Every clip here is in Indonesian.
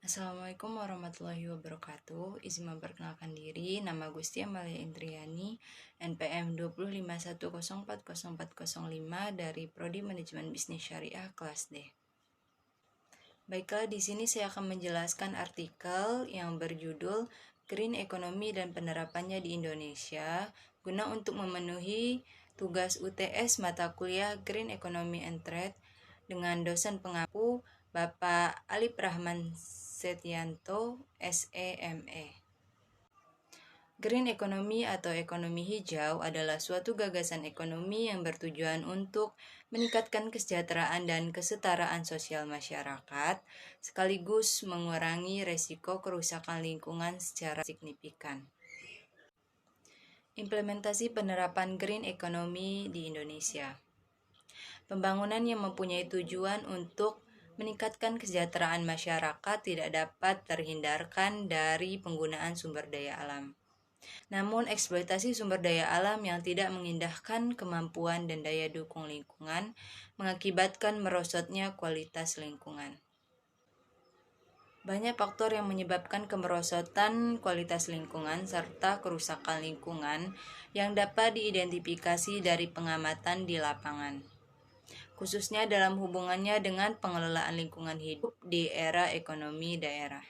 Assalamualaikum warahmatullahi wabarakatuh. Izin memperkenalkan diri, nama Gusti Amalia Indriani, NPM 251040405 dari Prodi Manajemen Bisnis Syariah kelas D. Baiklah, di sini saya akan menjelaskan artikel yang berjudul Green Economy dan Penerapannya di Indonesia guna untuk memenuhi tugas UTS mata kuliah Green Economy and Trade dengan dosen pengampu Bapak Alip Rahman Setianto, SEME. Green economy atau ekonomi hijau adalah suatu gagasan ekonomi yang bertujuan untuk meningkatkan kesejahteraan dan kesetaraan sosial masyarakat, sekaligus mengurangi resiko kerusakan lingkungan secara signifikan. Implementasi penerapan green economy di Indonesia. Pembangunan yang mempunyai tujuan untuk meningkatkan kesejahteraan masyarakat tidak dapat terhindarkan dari penggunaan sumber daya alam. Namun, eksploitasi sumber daya alam yang tidak mengindahkan kemampuan dan daya dukung lingkungan mengakibatkan merosotnya kualitas lingkungan. Banyak faktor yang menyebabkan kemerosotan kualitas lingkungan serta kerusakan lingkungan yang dapat diidentifikasi dari pengamatan di lapangan, khususnya dalam hubungannya dengan pengelolaan lingkungan hidup di era ekonomi daerah.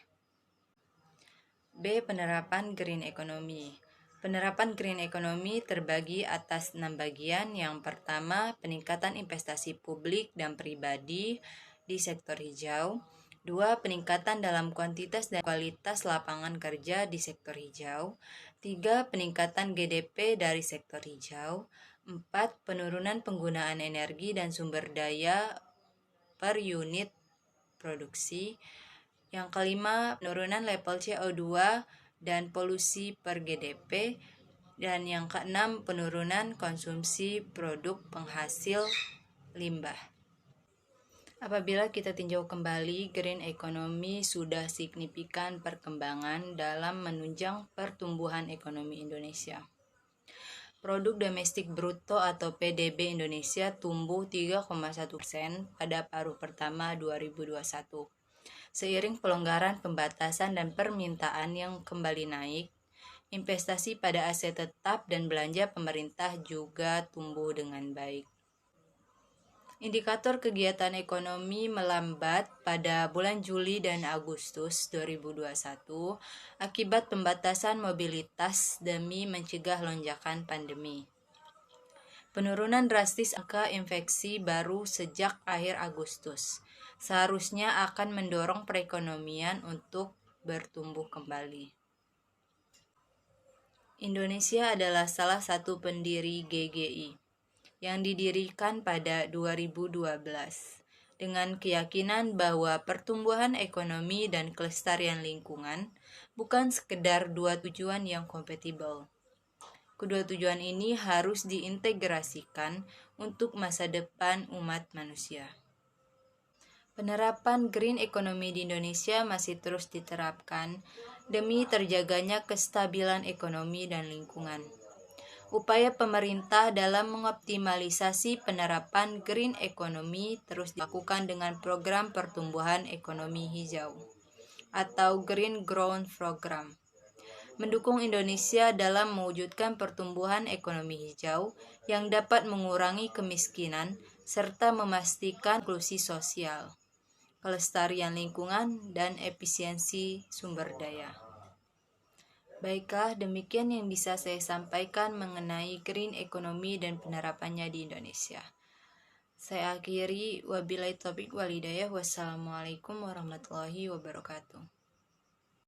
B. Penerapan Green Economy. Penerapan Green Economy terbagi atas 6 bagian. Yang pertama, peningkatan investasi publik dan pribadi di sektor hijau. 2. Peningkatan dalam kuantitas dan kualitas lapangan kerja di sektor hijau. 3. Peningkatan GDP dari sektor hijau. 4. Penurunan penggunaan energi dan sumber daya per unit produksi. Yang kelima, penurunan level CO2 dan polusi per GDP. Dan yang keenam, penurunan konsumsi produk penghasil limbah. Apabila kita tinjau kembali, green economy sudah signifikan perkembangan dalam menunjang pertumbuhan ekonomi Indonesia. Produk domestik bruto atau PDB Indonesia tumbuh 3,1% pada paruh pertama 2021. Seiring pelonggaran pembatasan dan permintaan yang kembali naik, investasi pada aset tetap dan belanja pemerintah juga tumbuh dengan baik. Indikator kegiatan ekonomi melambat pada bulan Juli dan Agustus 2021 akibat pembatasan mobilitas demi mencegah lonjakan pandemi. Penurunan drastis angka infeksi baru sejak akhir Agustus seharusnya akan mendorong perekonomian untuk bertumbuh kembali. Indonesia adalah salah satu pendiri GGI yang didirikan pada 2012 dengan keyakinan bahwa pertumbuhan ekonomi dan kelestarian lingkungan bukan sekedar dua tujuan yang kompatibel. Kedua tujuan ini harus diintegrasikan untuk masa depan umat manusia. Penerapan green economy di Indonesia masih terus diterapkan demi terjaganya kestabilan ekonomi dan lingkungan. Upaya pemerintah dalam mengoptimalisasi penerapan green economy terus dilakukan dengan program pertumbuhan ekonomi hijau atau Green Growth Program, mendukung Indonesia dalam mewujudkan pertumbuhan ekonomi hijau yang dapat mengurangi kemiskinan serta memastikan inklusi sosial, kelestarian lingkungan, dan efisiensi sumber daya. Baiklah, demikian yang bisa saya sampaikan mengenai green economy dan penerapannya di Indonesia. Saya akhiri, wabillahi taufiq wal hidayah. Wassalamualaikum warahmatullahi wabarakatuh.